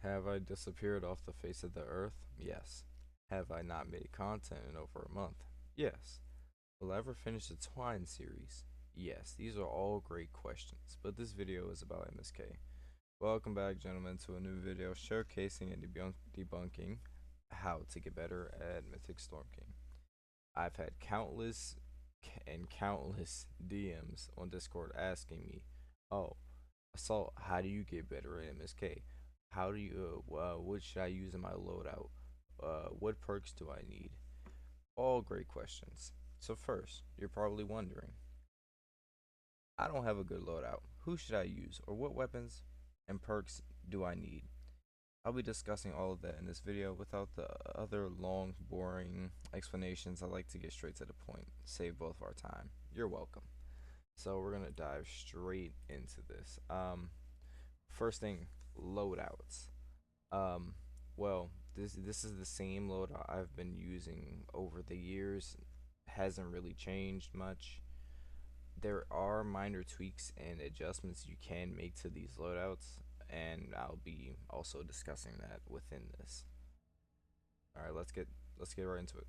Have I disappeared off the face of the earth? Yes. Have I not made content in over a month? Yes. Will I ever finish the Twine series? Yes. These are all great questions, but this video is about MSK. Welcome back, gentlemen, to a new video showcasing and debunking how to get better at Mythic Storm King. I've had countless DMs on Discord asking me, "Oh, Assault, how do you get better at MSK? How do you, what should I use in my loadout? What perks do I need?" All great questions. So first, you're probably wondering, I don't have a good loadout. Who should I use, or what weapons and perks do I need? I'll be discussing all of that in this video without the other long, boring explanations. I like to get straight to the point, save both of our time. You're welcome. So we're gonna dive straight into this. First thing, loadouts. Um, well, this is the same loadout I've been using over the years. Hasn't really changed much. There are minor tweaks and adjustments you can make to these loadouts, and I'll be also discussing that within this. All right, let's get right into it.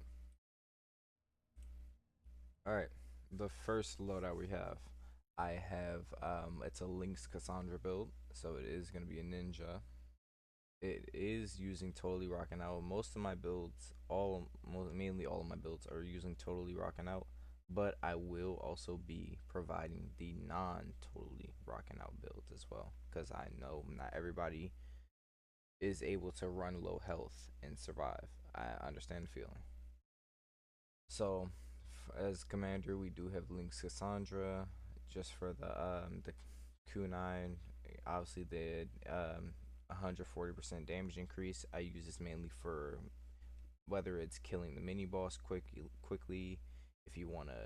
All right, the first loadout we have, I have it's a Lynx Cassandra build, so it is gonna be a ninja. It is using totally rocking out. Most of my builds, mainly all of my builds are using totally rocking out, but I will also be providing the non-totally rocking out builds as well, because I know not everybody is able to run low health and survive. I understand the feeling. So, as commander, we do have Lynx Cassandra, just for the kunai. Obviously, the 140% damage increase. I use this mainly for whether it's killing the mini boss quickly, if you want to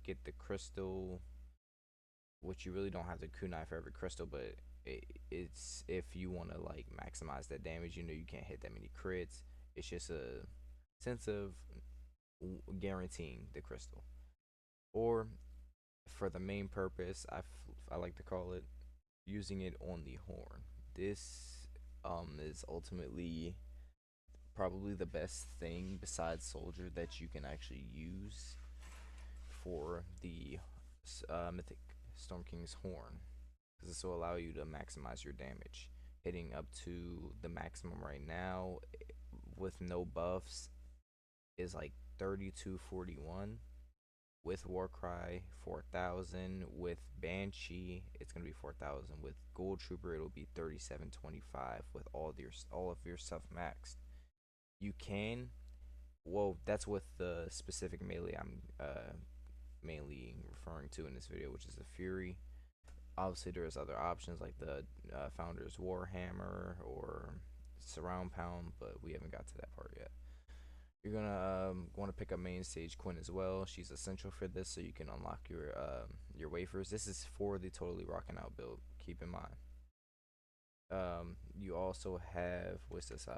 get the crystal, which you really don't have the kunai for every crystal, but it's if you want to like maximize that damage. You know, you can't hit that many crits. It's just a sense of guaranteeing the crystal. Or for the main purpose, I like to call it using it on the horn. This is ultimately probably the best thing besides soldier that you can actually use for the Mythic Storm King's horn, because this will allow you to maximize your damage, hitting up to the maximum right now with no buffs is like 3241. With Warcry 4000, with Banshee it's gonna be 4000, with Gold Trooper it'll be 3725 with all of your stuff maxed. You can, well, that's with the specific melee I'm mainly referring to in this video, which is the Fury. Obviously there's other options like the Founder's Warhammer or Surround Pound, but we haven't got to that part yet. You're gonna want to pick up main stage Quinn as well. She's essential for this, so you can unlock your wafers. This is for the totally rocking out build. Keep in mind. You also have what's this?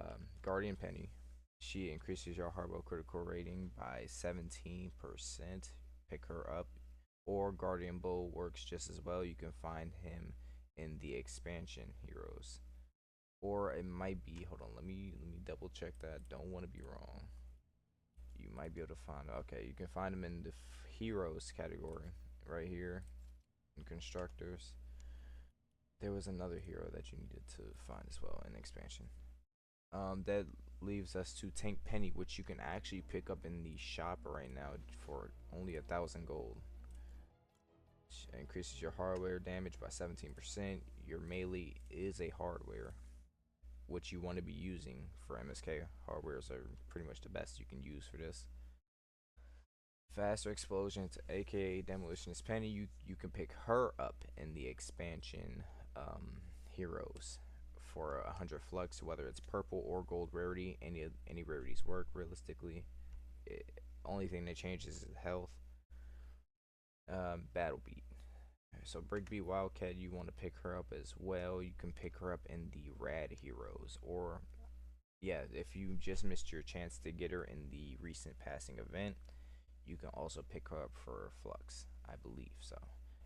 Guardian Penny. She increases your hardware critical rating by 17%. Pick her up. Or Guardian Bull works just as well. You can find him in the expansion heroes. Or it might be, hold on, let me double check that. Don't want to be wrong. You might be able to find, okay, you can find him in the heroes category right here in constructors. There was another hero that you needed to find as well in expansion. That leaves us to Tank Penny, which you can actually pick up in the shop right now for only 1,000 gold. Increases your hardware damage by 17%. Your melee is a hardware, which you want to be using for MSK. Hardwares are pretty much the best you can use for this. Faster explosions, aka Demolitionist Penny, you can pick her up in the expansion heroes for 100 flux, whether it's purple or gold rarity. Any rarities work realistically. Only thing that changes is health. Battle beat. So Breakbeat Wildcat, you want to pick her up as well. You can pick her up in the rad heroes, or yeah, if you just missed your chance to get her in the recent passing event, you can also pick her up for flux, I believe so.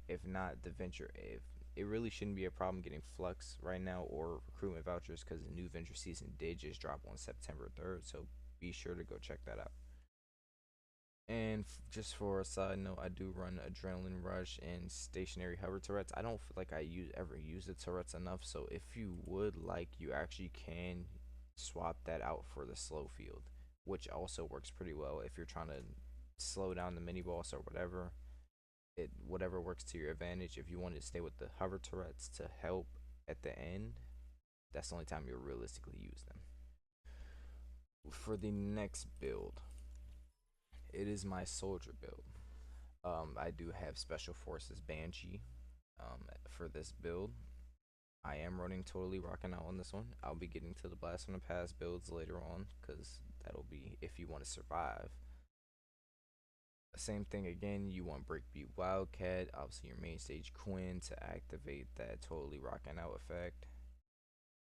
If not, the venture, if it really shouldn't be a problem getting flux right now or recruitment vouchers because the new venture season did just drop on September 3rd. So be sure to go check that out. And just for a side note, I do run Adrenaline Rush and stationary hover turrets. I don't feel like ever use the turrets enough. So if you would like, you actually can swap that out for the slow field, which also works pretty well if you're trying to slow down the mini boss or whatever. It whatever works to your advantage. If you want to stay with the hover turrets to help at the end, that's the only time you'll realistically use them. For the next build, it is my soldier build. I do have Special Forces Banshee for this build. I am running totally rocking out on this one. I'll be getting to the Blast from the Past builds later on because that'll be if you want to survive. Same thing again, you want Breakbeat Wildcat, obviously your main stage Quinn to activate that totally rocking out effect.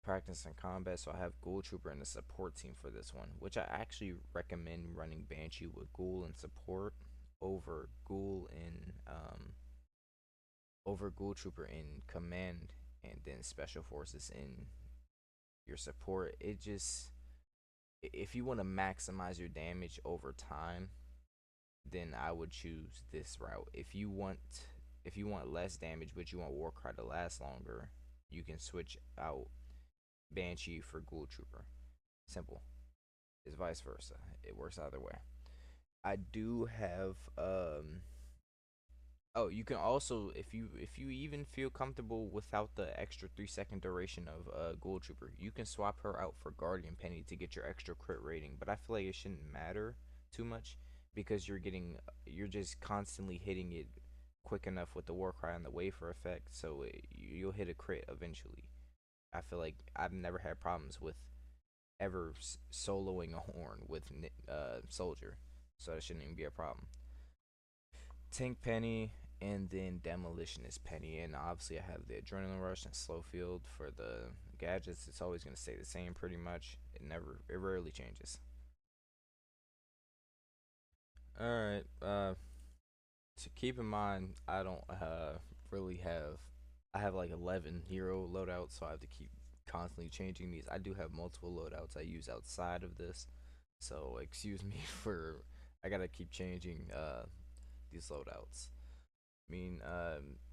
Practice and combat, so I have Ghoul Trooper in the support team for this one, which I actually recommend running Banshee with Ghoul and support over Ghoul Trooper in command and then Special Forces in your support. It just if you want to maximize your damage over time, then I would choose this route. If you want less damage but you want Warcry to last longer, you can switch out Banshee for Ghoul Trooper. Simple. It's vice versa. It works either way. I do have oh, you can also if you even feel comfortable without the extra 3 second duration of Ghoul Trooper, you can swap her out for Guardian Penny to get your extra crit rating. But I feel like it shouldn't matter too much because you're just constantly hitting it quick enough with the Warcry and the Wafer effect, so you'll hit a crit eventually. I feel like I've never had problems with ever soloing a horn with Soldier, so that shouldn't even be a problem. Tank Penny and then Demolitionist Penny, and obviously I have the Adrenaline Rush and Slow Field for the gadgets. It's always gonna stay the same pretty much. It rarely changes. All right. To keep in mind, I don't really have. I have like 11 hero loadouts, so I have to keep constantly changing these. I do have multiple loadouts I use outside of this, so excuse me for. I gotta keep changing these loadouts. I mean,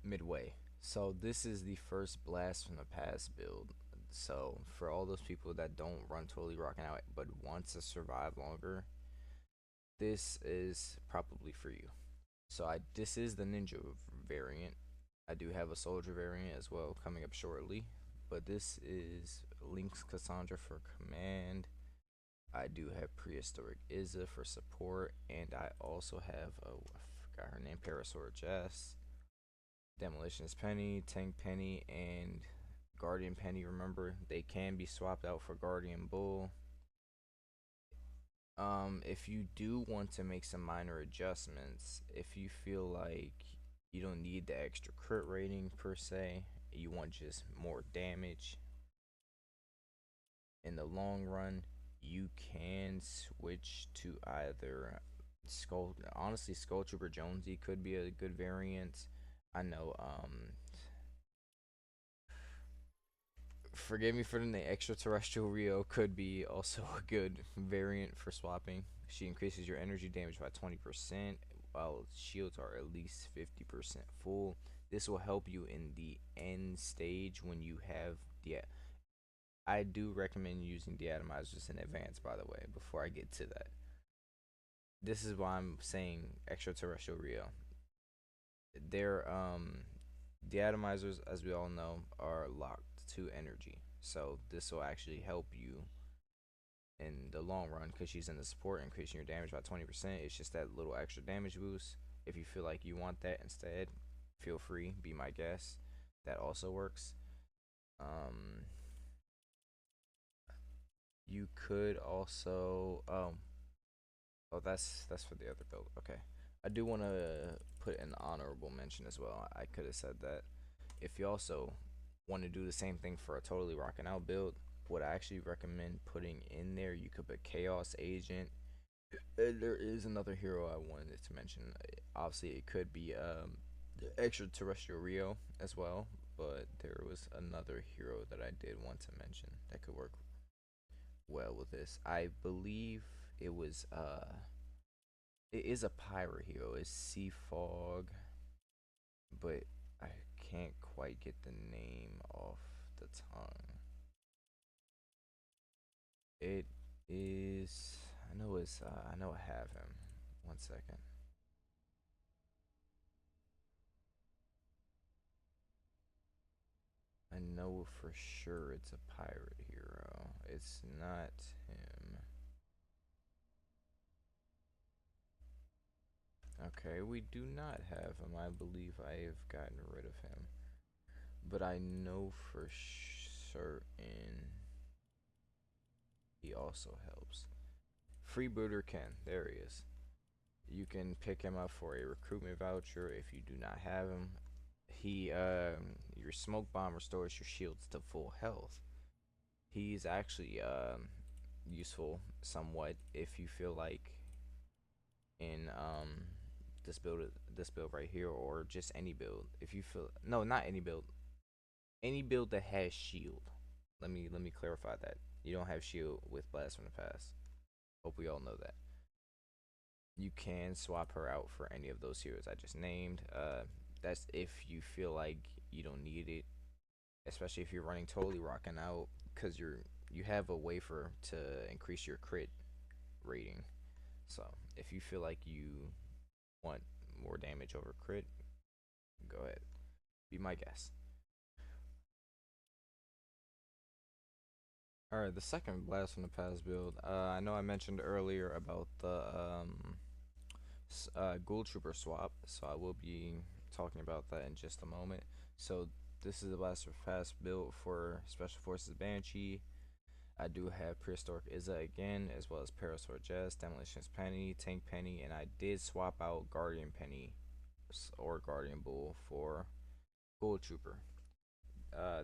midway. So this is the first Blast from the Past build. So for all those people that don't run totally rocking out but want to survive longer, this is probably for you. So I this is the ninja variant. I do have a soldier variant as well coming up shortly, but this is Link's Cassandra for command. I do have prehistoric Izza for support, and I also have I forgot her name, Parasaur Jess, Demolitionist Penny, Tank Penny, and Guardian Penny. Remember, they can be swapped out for Guardian Bull. If you do want to make some minor adjustments, if you feel like you don't need the extra crit rating per se, you want just more damage in the long run, you can switch to either Skull Trooper Jonesy could be a good variant. I know forgive me for the name, Extraterrestrial Rio could be also a good variant for swapping. She increases your energy damage by 20% while shields are at least 50% full. This will help you in the end stage when you have the. I do recommend using the atomizers in advance, by the way, before I get to that. This is why I'm saying Extraterrestrial Rio. They're the atomizers, as we all know, are locked to energy. So this will actually help you in the long run because she's in the support, increasing your damage by 20%. It's just that little extra damage boost. If you feel like you want that instead, feel free, be my guest. That also works. You could also oh that's for the other build. Okay. I do want to put an honorable mention as well. I could have said that. If you also want to do the same thing for a totally rocking out build, what I actually recommend putting in there, you could put Chaos Agent. There is another hero I wanted to mention. Obviously, it could be the Extraterrestrial Rio as well. but there was another hero that I did want to mention that could work well with this. I believe it was it is a pirate hero. It's Sea Fog, but I can't quite get the name off the tongue. It is. I know it's. I know I have him. One second. I know for sure it's a pirate hero. It's not him. Okay, we do not have him. I believe I have gotten rid of him. But I know for certain he also helps. Freebooter Ken, there he is. You can pick him up for a recruitment voucher if you do not have him. He your smoke bomb restores your shields to full health. He's actually useful somewhat if you feel like in this build this build right here, or just any build. If you feel, no, not any build, any build that has shield. Let me clarify that. You don't have shield with Blast from the Past. Hope we all know that. You can swap her out for any of those heroes I just named. That's if you feel like you don't need it, especially if you're running totally rocking out, because you have a wafer to increase your crit rating. So if you feel like you want more damage over crit, go ahead. Be my guest. All right, the second Blast from the Past build. I know I mentioned earlier about the Ghoul Trooper swap, so I will be talking about that in just a moment. So this is the Blast from the Past build for Special Forces Banshee. I do have Prehistoric Izza again, as well as Parasaur Jess, Demolitionist Penny, Tank Penny, and I did swap out Guardian Penny or Guardian Bull for Ghoul Trooper.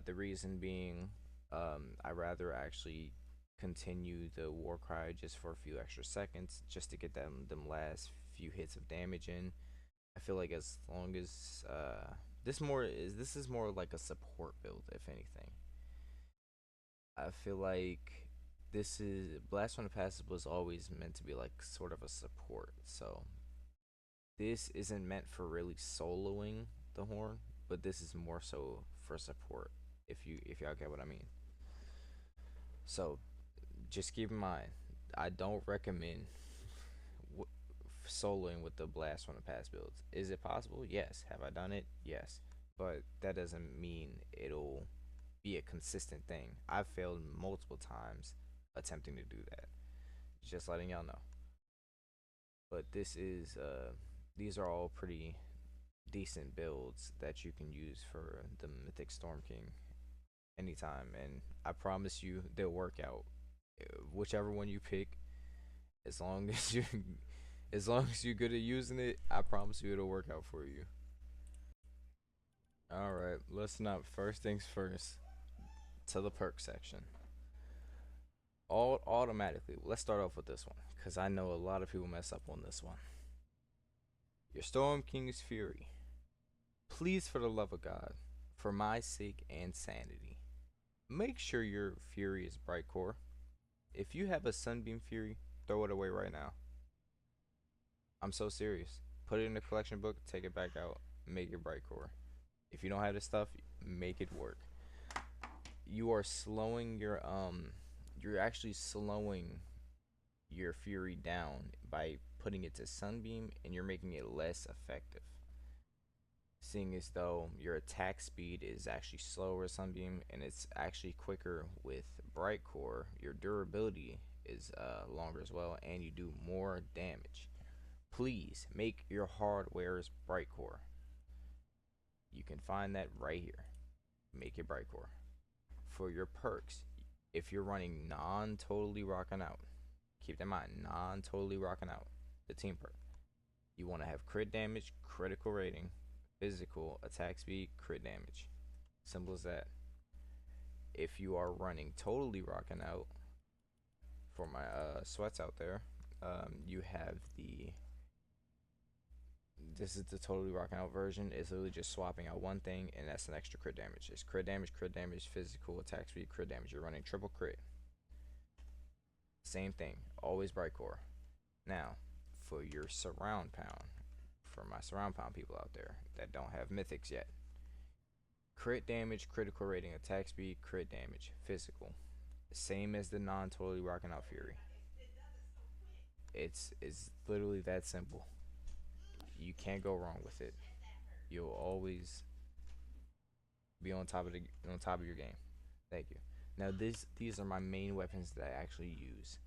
The reason being, I rather actually continue the war cry just for a few extra seconds, just to get them last few hits of damage in. I feel like as long as this is more like a support build, if anything. I feel like this is Blast from the Past was always meant to be like sort of a support, so this isn't meant for really soloing the horn, but this is more so for support. If y'all get what I mean. So just keep in mind, I don't recommend w- soloing with the Blast from the Past builds. Is it possible? Yes. Have I done it? Yes. But that doesn't mean it'll be a consistent thing. I've failed multiple times attempting to do that. Just letting y'all know. But these are all pretty decent builds that you can use for the Mythic Storm King anytime, and I promise you they'll work out. Whichever one you pick, as long as you as long as you're good at using it, I promise you it'll work out for you. All right, listen up. First things first, to the perk section. All automatically. Let's start off with this one because I know a lot of people mess up on this one. Your Storm King's Fury. Please, for the love of God, for my sake and sanity, make sure your Fury is Bright Core. If you have a Sunbeam Fury, throw it away right now. I'm so serious. Put it in the collection book, take it back out, make it Bright Core. If you don't have this stuff, make it work. You are slowing you're actually slowing your Fury down by putting it to Sunbeam, and you're making it less effective. Seeing as though your attack speed is actually slower with Sunbeam and it's actually quicker with Bright Core, your durability is longer as well, and you do more damage. Please make your hardwares Bright Core. You can find that right here. Make it Bright Core. For your perks, if you're running non-totally rocking out, keep in mind, non-totally rocking out, the team perk. You want to have crit damage, critical rating, physical, attack speed, crit damage. Simple as that. If you are running totally rocking out, for my sweats out there, you have This is the totally rocking out version. It's literally just swapping out one thing, and that's an extra crit damage. It's crit damage, physical attack speed, crit damage. You're running triple crit. Same thing, always bright core. Now, for your surround pound, for my surround pound people out there that don't have mythics yet, crit damage, critical rating, attack speed, crit damage, physical. Same as the non totally rocking out fury. It's literally that simple. You can't go wrong with it. You'll always be on top of your game. Thank you. Now these are my main weapons that I actually use.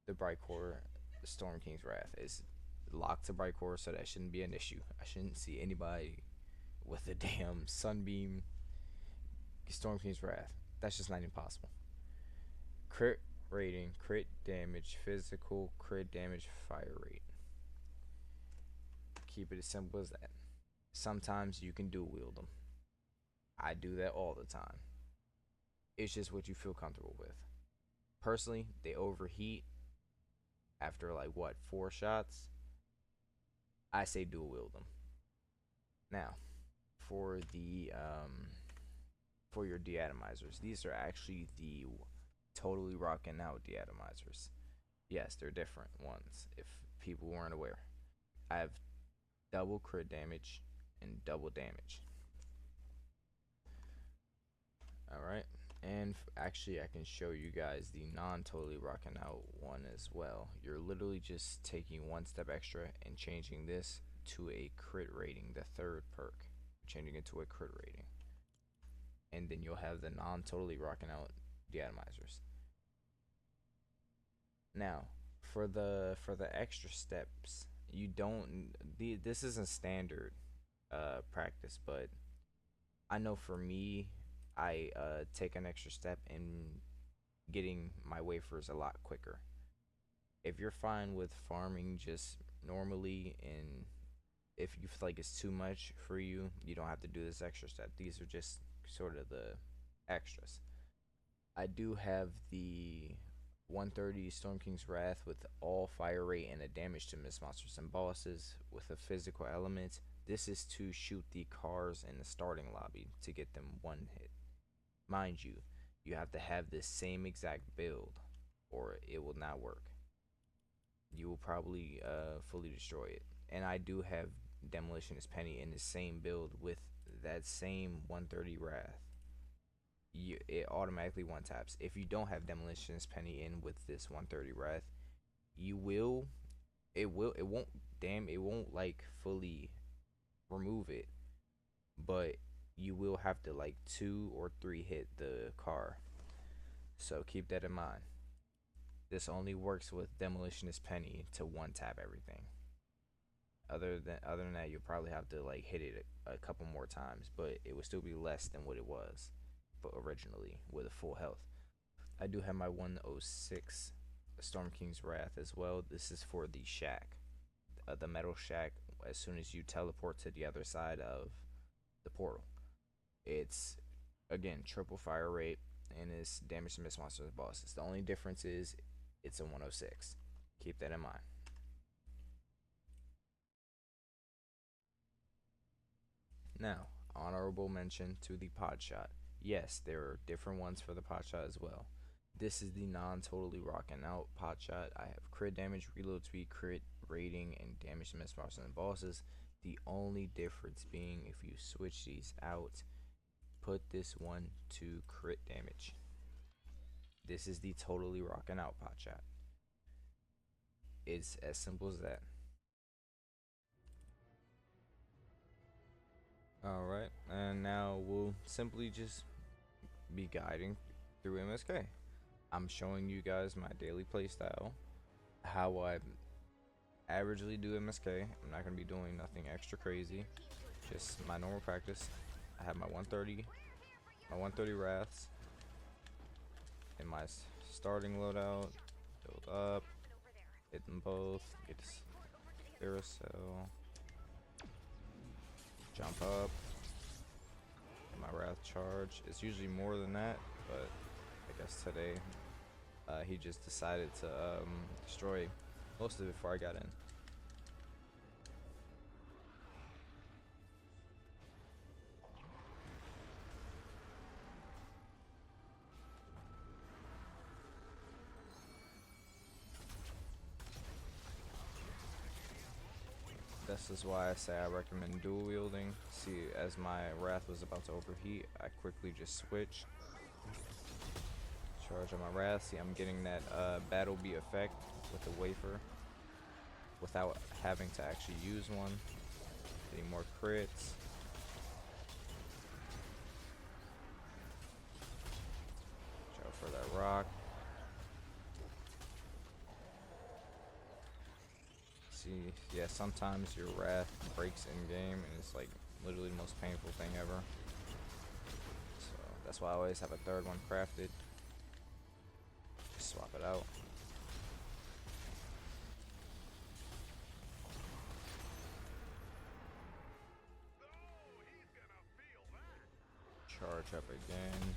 The Bright Core, Storm King's Wrath is locked to Bright Core, so that shouldn't be an issue. I shouldn't see anybody with a damn Sunbeam Storm King's Wrath. That's just not impossible. Crit rating, crit damage, physical, crit damage, fire rate. Keep it as simple as that. Sometimes you can dual wield them. I do that all the time. It's just what you feel comfortable with. Personally, they overheat after like what, 4 shots. I say dual wield them. Now, for the for your deatomizers, these are actually the totally rocking out deatomizers. Yes, they're different ones if people weren't aware. I have double crit damage and double damage. Alright, and actually I can show you guys the non-totally rocking out one as well. You're literally just taking one step extra and changing this to a crit rating, the third perk. Changing it to a crit rating. And then you'll have the non-totally rocking out deatomizers. Now, for the extra steps, you don't. This isn't standard practice, but I know for me, I take an extra step in getting my wafers a lot quicker. If you're fine with farming just normally, and if you feel like it's too much for you, you don't have to do this extra step. These are just sort of the extras. I do have the 130 Storm King's Wrath with all fire rate and a damage to miss monsters and bosses with a physical element. This is to shoot the cars in the starting lobby to get them one hit. Mind you, you have to have this same exact build or it will not work. You will probably fully destroy it. And I do have Demolitionist Penny in the same build with that same 130 Wrath. It automatically one taps. If you don't have Demolitionist Penny in with this 130 Wrath, it won't like fully remove it, but you will have to like 2 or 3 hit the car. So keep that in mind. This only works with Demolitionist Penny to one tap everything. Other than that, you'll probably have to like hit it a couple more times, but it would still be less than what it was originally with a full health. I do have my 106 Storm King's Wrath as well. This is for the shack, the metal shack. As soon as you teleport to the other side of the portal, it's again triple fire rate and it's damage to miss monsters and bosses. The only difference is it's a 106. Keep that in mind. Now, honorable mention to the pod shot. Yes, there are different ones for the pot shot as well. This is the non-totally rocking out pot shot. I have crit damage, reload speed, crit rating, and damage to miss monsters and bosses. The only difference being if you switch these out, put this one to crit damage. This is the totally rocking out pot shot. It's as simple as that. Alright, and now we'll simply just be guiding through MSK. I'm showing you guys my daily playstyle, how I averagely do MSK. I'm not going to be doing nothing extra crazy, just my normal practice. I have my 130 Wraths in my starting loadout, build up, hit them both, get this carousel, jump up, my Wrath charge. It's usually more than that, but I guess today he just decided to destroy most of it before I got in. This is why I say I recommend dual wielding. See, as my Wrath was about to overheat, I quickly just switched. Charge on my Wrath. See, I'm getting that battle beat effect with the wafer without having to actually use one. Getting more crits. Watch out for that rock. See, yeah, sometimes your Wrath breaks in game and it's like literally the most painful thing ever. So that's why I always have a third one crafted. Just swap it out. Charge up again.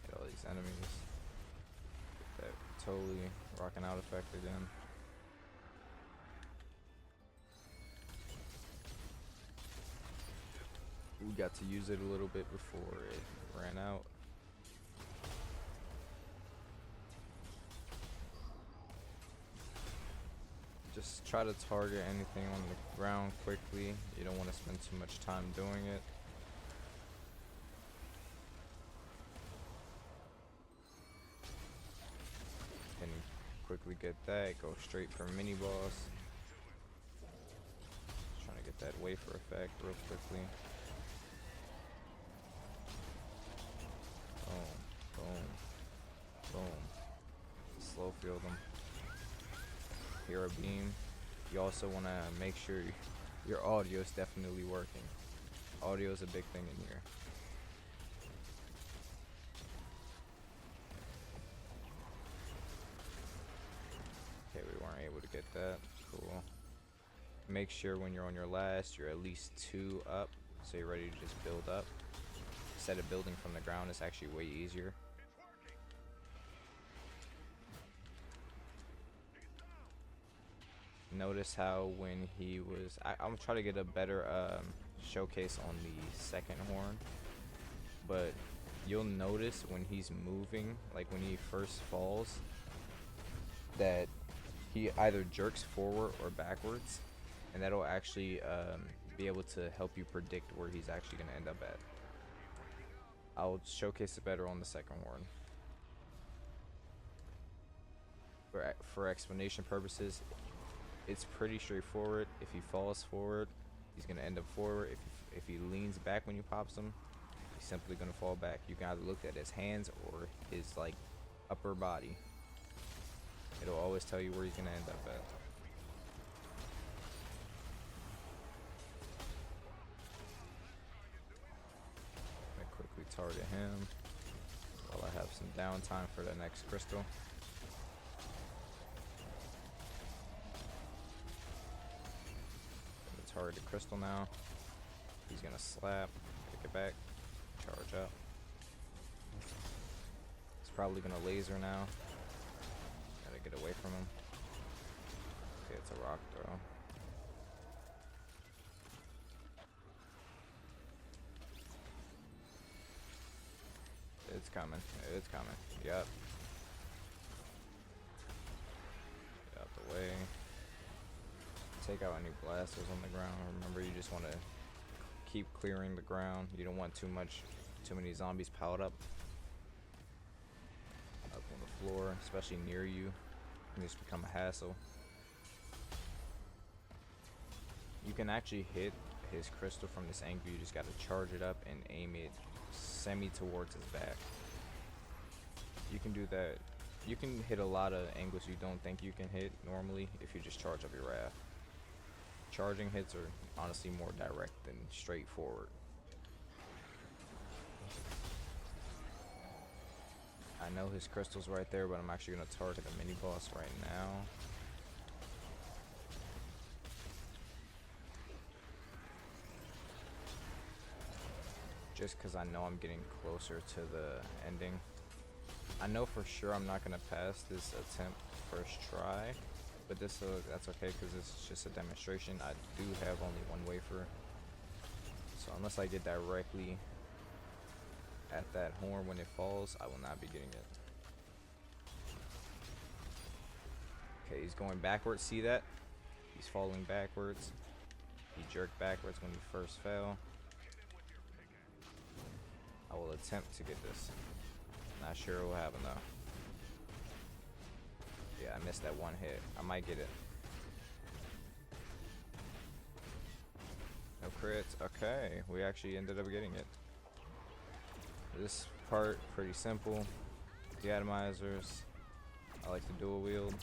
Get all these enemies. Get that totally rocking out effect again. We got to use it a little bit before it ran out. Just try to target anything on the ground quickly. You don't want to spend too much time doing it. Can quickly get that, go straight for mini boss. Just trying to get that wafer effect real quickly. Boom, boom, boom. Slow field them. Hero beam. You also want to make sure your audio is definitely working. Audio is a big thing in here. Okay, we weren't able to get that. Cool. Make sure when you're on your last, you're at least 2 up, so you're ready to just build up. Instead of building from the ground, it's actually way easier. Notice how when he was, I'm gonna try to get a better showcase on the second horn, but you'll notice when he's moving, like when he first falls, that he either jerks forward or backwards, and that'll actually be able to help you predict where he's actually gonna end up at. I'll showcase it better on the second horn. For explanation purposes, it's pretty straightforward. If he falls forward, he's gonna end up forward. If he leans back when you pops him, he's simply gonna fall back. You can either look at his hands or his like upper body. It'll always tell you where he's gonna end up at. Let me quickly target him while I have some downtime for the next crystal. Target the crystal now. He's gonna slap, pick it back, charge up. He's probably gonna laser now. Gotta get away from him. Okay, it's a rock throw. It's coming. It's coming. Yep. Get out the way. Take out any blasters on the ground. Remember, you just want to keep clearing the ground. You don't want too many zombies piled up on the floor, especially near you. It can just become a hassle. You can actually hit his crystal from this angle. You just got to charge it up and aim it semi towards his back. You can do that. You can hit a lot of angles you don't think you can hit normally if you just charge up your Wrath. Charging hits are honestly more direct than straightforward. I know his crystal's right there, but I'm actually going to target the mini boss right now. Just because I know I'm getting closer to the ending. I know for sure I'm not going to pass this attempt first try. But that's okay because it's just a demonstration. I do have only one wafer, so unless I get directly at that horn when it falls, I will not be getting it. Okay, he's going backwards. See that? He's falling backwards. He jerked backwards when he first fell. I will attempt to get this. Not sure what will happen though. Yeah, I missed that one hit. I might get it. No crits. Okay, we actually ended up getting it. This part, pretty simple. The atomizers. I like to dual wield.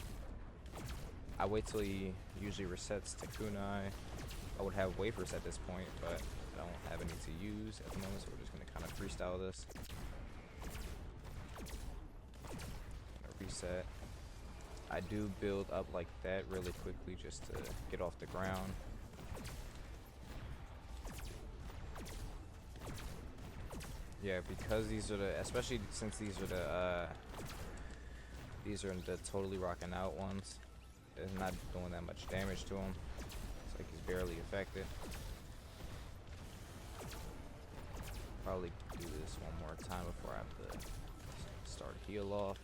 I wait till he usually resets to kunai. I would have wafers at this point, but I don't have any to use at the moment, so we're just gonna kind of freestyle this. Gonna reset. I do build up like that really quickly just to get off the ground. Yeah, because these are the, especially since these are the totally rocking out ones. It's not doing that much damage to him. It's like he's barely affected. Probably do this one more time before I have to start heal off.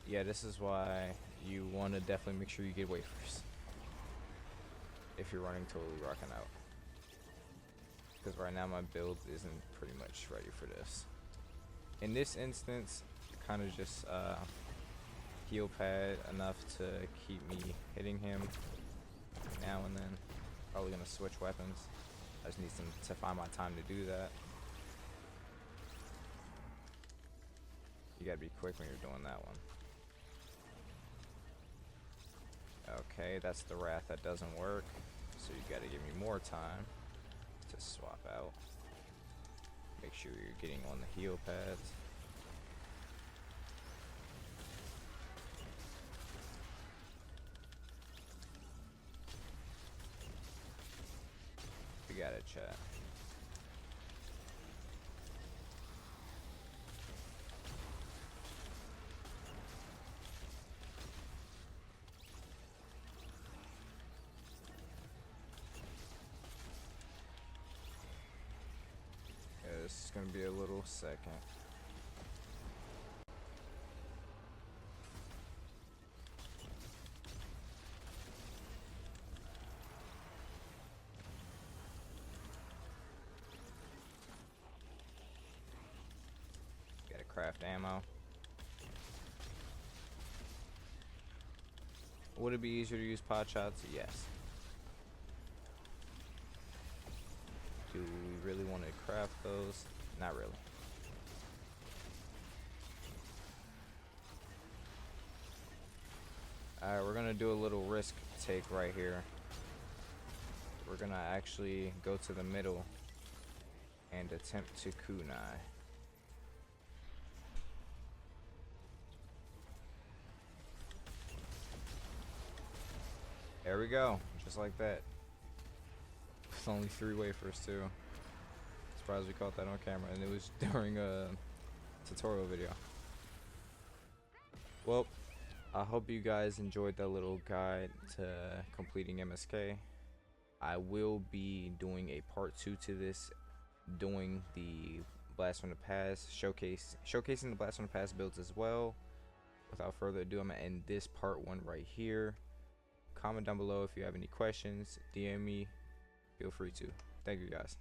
Yeah, this is why you want to definitely make sure you get wafers if you're running totally rocking out. Because right now my build isn't pretty much ready for this. In this instance, kind of just heal pad enough to keep me hitting him now and then. Probably gonna switch weapons. I just need to find my time to do that. You gotta be quick when you're doing that one. Okay, that's the wrath that doesn't work. So you gotta give me more time to swap out. Make sure you're getting on the heal pads. We got it, chat. Yeah, this is gonna be a little second. Gotta craft ammo. Would it be easier to use pot shots? Yes. Do we really want to craft those? Not really. Alright, we're gonna do a little risk take right here. We're gonna actually go to the middle and attempt to kunai. There we go, just like that. With only 3 wafers too. Surprised we caught that on camera, and it was during a tutorial video. Well, I hope you guys enjoyed that little guide to completing MSK. I will be doing a part 2 to this, doing the Blast from the Past showcasing the Blast from the Past builds as well. Without further ado, I'm gonna end this part 1 right here. Comment down below if you have any questions. DM me. Feel free to. Thank you guys.